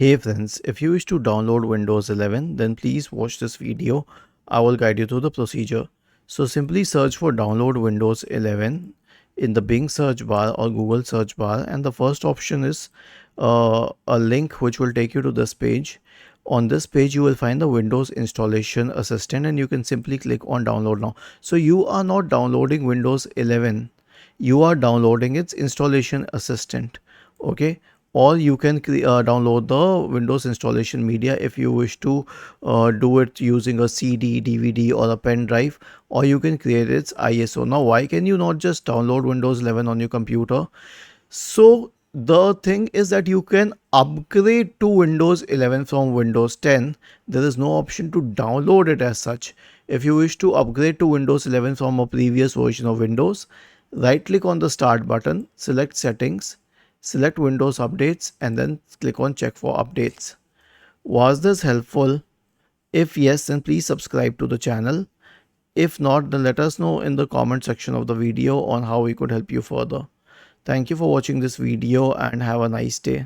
Hey friends, if you wish to download Windows 11, then please watch this video. I will guide you through the procedure. So simply search for download Windows 11 in the Bing search bar or Google search bar, and the first option is a link which will take you to this page. On this page you will find the Windows installation assistant, and you can simply click on download now. So you are not downloading Windows 11, you are downloading its installation assistant. Okay, or you can download the Windows installation media if you wish to do it using a CD, DVD or a pen drive, or you can create its ISO. Now why can you not just download Windows 11 on your computer? So the thing is that you can upgrade to Windows 11 from Windows 10. There is no option to download it as such. If you wish to upgrade to Windows 11 from a previous version of Windows, right click on the start button, select settings, select Windows updates, and then click on check for updates. Was this helpful? If yes, then please subscribe to the channel. If not, then let us know in the comment section of the video on how we could help you further. Thank you for watching this video and have a nice day.